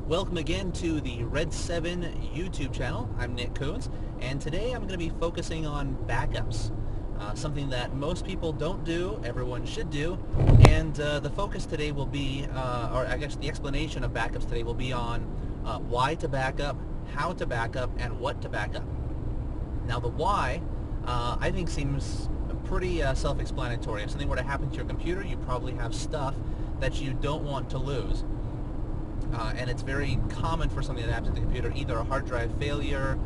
Welcome again to the Red 7 YouTube channel. I'm Nick Coons, and today I'm going to be focusing on backups. Something that most people don't do, everyone should do, and the focus today will be, or I guess the explanation of backups today will be on why to back up, how to back up, and what to back up. Now the why, I think seems pretty self-explanatory. If something were to happen to your computer, you probably have stuff that you don't want to lose. And it's very common for something that happens to the computer, either a hard drive failure,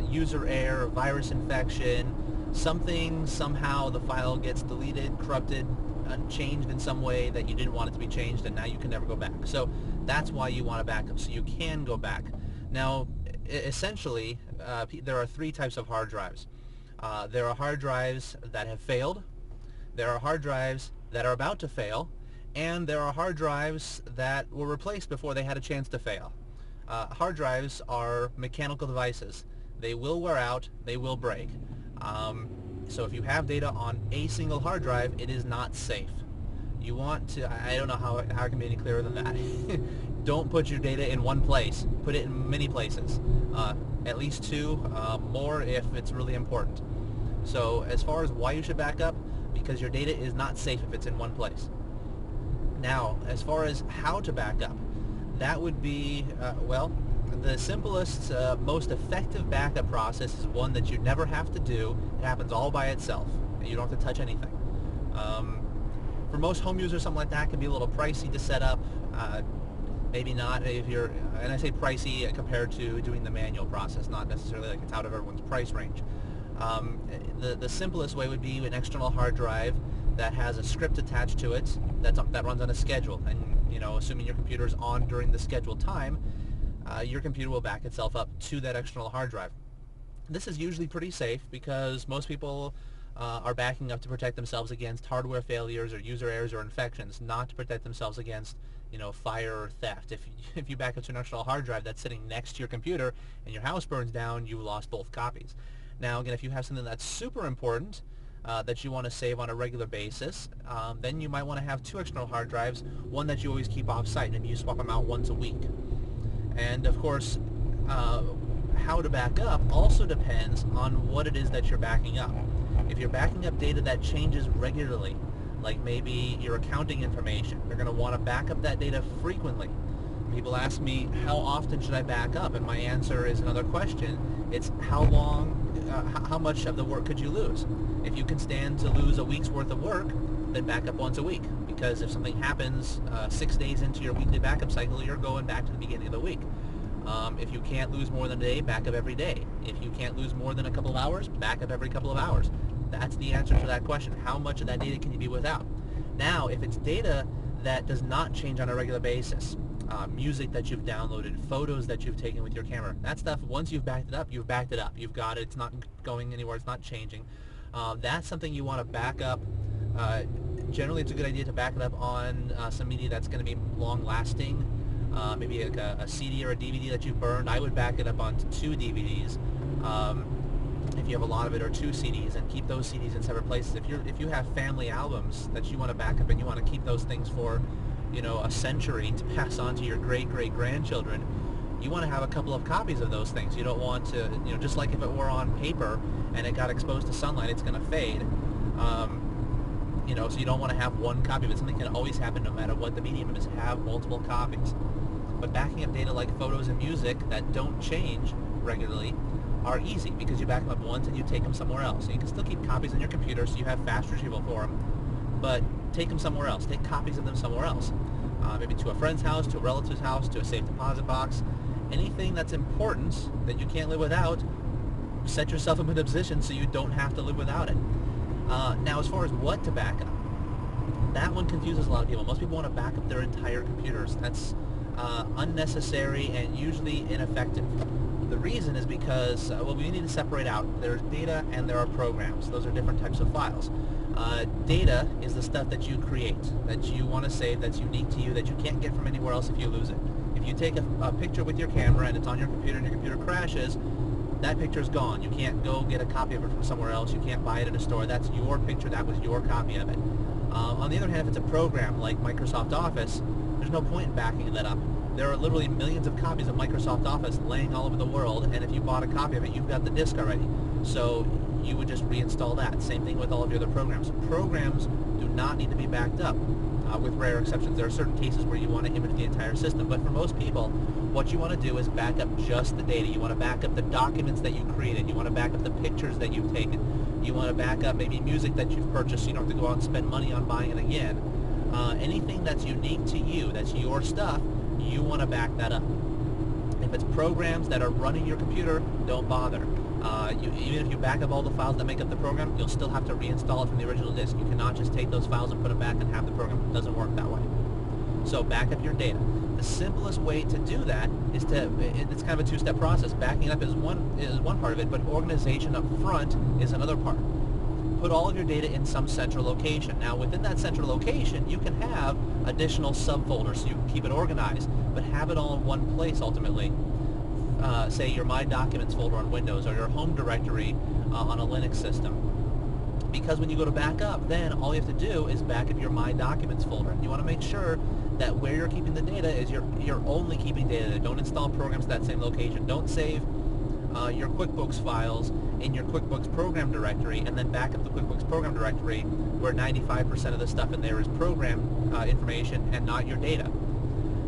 user error, virus infection, something, somehow the file gets deleted, corrupted, changed in some way that you didn't want it to be changed, and now you can never go back. So that's why you want a backup, so you can go back. Now, essentially, there are three types of hard drives. There are hard drives that have failed, there are hard drives that are about to fail, and there are hard drives that were replaced before they had a chance to fail. Hard drives are mechanical devices. They will wear out, they will break. So if you have data on a single hard drive, it is not safe. You want to, I don't know how I can be any clearer than that. Don't put your data in one place. Put it in many places. At least two, more if it's really important. So as far as why you should back up, because your data is not safe if it's in one place. Now, as far as how to back up, that would be, well, the simplest, most effective backup process is one that you never have to do. It happens all by itself. You don't have to touch anything. For most home users, something like that can be a little pricey to set up. Maybe not if you're, and I say pricey compared to doing the manual process, not necessarily like it's out of everyone's price range. The simplest way would be an external hard drive that has a script attached to it that runs on a schedule, and assuming your computer is on during the scheduled time, your computer will back itself up to that external hard drive. This is usually pretty safe because most people are backing up to protect themselves against hardware failures or user errors or infections, not to protect themselves against fire or theft. If you back up to an external hard drive that's sitting next to your computer and your house burns down, you lost both copies. Now again, if you have something that's super important that you want to save on a regular basis, then you might want to have two external hard drives, one that you always keep off-site. Maybe you swap them out once a week. And of course, how to back up also depends on what it is that you're backing up. If you're backing up data that changes regularly, like maybe your accounting information, you're going to want to back up that data frequently. People ask me, how often should I back up? And my answer is another question. It's how long, how much of the work could you lose? If you can stand to lose a week's worth of work, then back up once a week. Because if something happens 6 days into your weekly backup cycle, you're going back to the beginning of the week. If you can't lose more than a day, back up every day. If you can't lose more than a couple of hours, back up every couple of hours. That's the answer to that question. How much of that data can you be without? Now, if it's data that does not change on a regular basis, music that you've downloaded, photos that you've taken with your camera, that stuff, once you've backed it up, you've backed it up. You've got it. It's not going anywhere. It's not changing. That's something you want to back up. Generally, it's a good idea to back it up on some media that's going to be long-lasting, maybe like a CD or a DVD that you've burned. I would back it up onto 2 DVDs if you have a lot of it, or 2 CDs, and keep those CDs in separate places. If you have family albums that you want to back up and you want to keep those things for a century to pass on to your great-great-grandchildren, you want to have a couple of copies of those things. You don't want to, just like if it were on paper and it got exposed to sunlight, it's going to fade. So you don't want to have one copy of it. Something can always happen no matter what the medium is. Have multiple copies. But backing up data like photos and music that don't change regularly are easy because you back them up once and you take them somewhere else. So you can still keep copies on your computer so you have fast retrieval for them, but take them somewhere else. Take copies of them somewhere else. Maybe to a friend's house, to a relative's house, to a safe deposit box. Anything that's important that you can't live without, set yourself in a position so you don't have to live without it. Now, as far as what to back up, that one confuses a lot of people. Most people want to back up their entire computers. That's unnecessary and usually ineffective. The reason is because, well, we need to separate out. There's data and there are programs. Those are different types of files. Data is the stuff that you create, that you want to save, that's unique to you, that you can't get from anywhere else if you lose it. If you take a picture with your camera and it's on your computer and your computer crashes, that picture's gone. You can't go get a copy of it from somewhere else. You can't buy it at a store. That's your picture. That was your copy of it. On the other hand, if it's a program like Microsoft Office, there's there's no point in backing that up. There are literally millions of copies of Microsoft Office laying all over the world, and if you bought a copy of it, you've got the disk already. So you would just reinstall that. Same thing with all of your other programs. Programs do not need to be backed up, with rare exceptions. There are certain cases where you want to image the entire system, but for most people, what you want to do is back up just the data. You want to back up the documents that you created. You want to back up the pictures that you've taken. You want to back up maybe music that you've purchased so you don't have to go out and spend money on buying it again. Anything that's unique to you, that's your stuff, you want to back that up. If it's programs that are running your computer, don't bother. Even if you back up all the files that make up the program, you'll still have to reinstall it from the original disk. You cannot just take those files and put them back and have the program. It doesn't work that way. So back up your data. The simplest way to do that is it's kind of a two-step process. Backing up is one part of it, but organization up front is another part. Put all of your data in some central location. Now within that central location, you can have additional subfolders so you can keep it organized, but have it all in one place ultimately. Say your My Documents folder on Windows or your home directory on a Linux system. Because when you go to back up, then all you have to do is back up your My Documents folder. You want to make sure that where you're keeping the data is you're only keeping data. Don't install programs to that same location. Don't save your QuickBooks files in your QuickBooks program directory and then back up the QuickBooks program directory where 95% of the stuff in there is program information and not your data.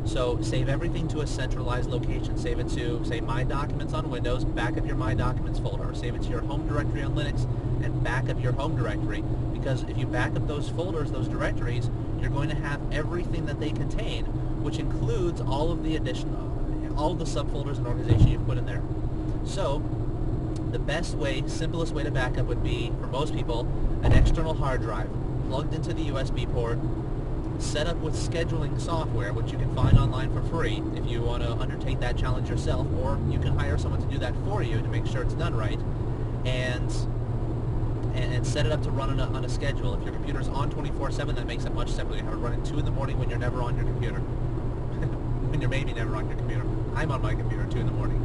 So save everything to a centralized location. Save it to, say, My Documents on Windows, back up your My Documents folder, or save it to your home directory on Linux and back up your home directory. Because if you back up those folders, those directories, you're going to have everything that they contain, which includes all of the all of the subfolders and organization you've put in there. So the best way, simplest way to back up would be, for most people, an external hard drive plugged into the USB port, set up with scheduling software, which you can find online for free if you want to undertake that challenge yourself, or you can hire someone to do that for you to make sure it's done right, and set it up to run on a schedule. If your computer's on 24/7, that makes it much simpler. You have it run at 2 in the morning when you're never on your computer. When you're maybe never on your computer. I'm on my computer at 2 in the morning.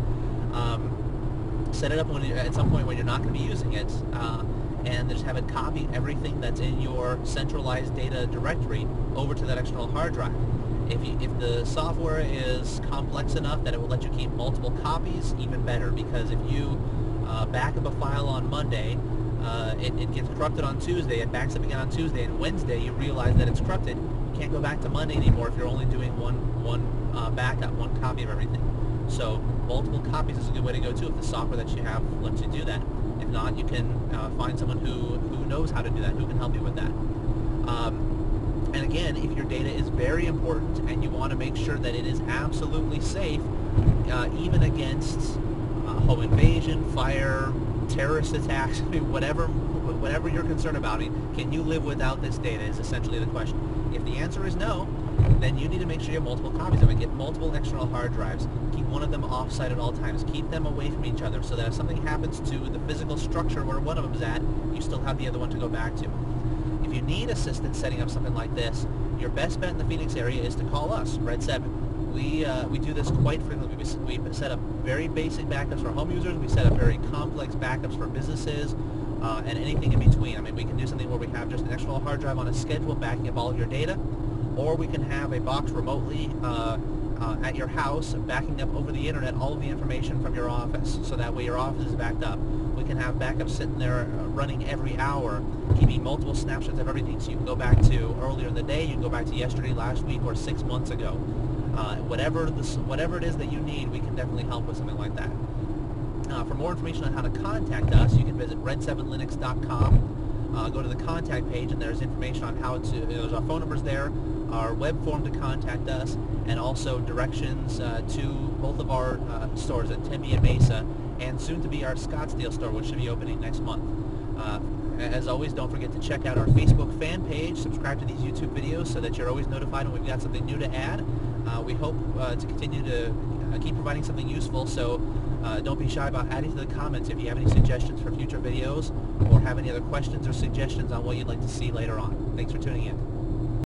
Set it up at some point when you're not going to be using it, and just have it copy everything that's in your centralized data directory over to that external hard drive. If the software is complex enough that it will let you keep multiple copies, even better, because if you back up a file on Monday, it gets corrupted on Tuesday, it backs up again on Tuesday, and Wednesday you realize that it's corrupted. You can't go back to Monday anymore if you're only doing one backup, one copy of everything. So multiple copies is a good way to go too if the software that you have lets you do that. If not, you can find someone who knows how to do that, who can help you with that. And again, if your data is very important and you want to make sure that it is absolutely safe, even against home invasion, fire, terrorist attacks, whatever you're concerned about, can you live without this data is essentially the question. If the answer is no, then you need to make sure you have multiple copies of it. Get multiple external hard drives. Keep one of them off-site at all times. Keep them away from each other so that if something happens to the physical structure where one of them is at, you still have the other one to go back to. If you need assistance setting up something like this, your best bet in the Phoenix area is to call us, Red 7. We do this quite frequently. We set up very basic backups for home users. We set up very complex backups for businesses and anything in between. I mean, we can do something where we have just an external hard drive on a schedule backing up all of your data, or we can have a box remotely at your house backing up over the internet all of the information from your office, so that way your office is backed up. We can have backups sitting there running every hour, keeping multiple snapshots of everything, so you can go back to earlier in the day, you can go back to yesterday, last week, or 6 months ago. Whatever it is that you need, we can definitely help with something like that. For more information on how to contact us, you can visit red7linux.com. Go to the contact page, and there's information on how to, there's our phone numbers there, our web form to contact us, and also directions to both of our stores at Tempe and Mesa, and soon to be our Scottsdale store, which should be opening next month. As always, don't forget to check out our Facebook fan page, subscribe to these YouTube videos so that you're always notified when we've got something new to add. We hope to continue to keep providing something useful, so don't be shy about adding to the comments if you have any suggestions for future videos or have any other questions or suggestions on what you'd like to see later on. Thanks for tuning in.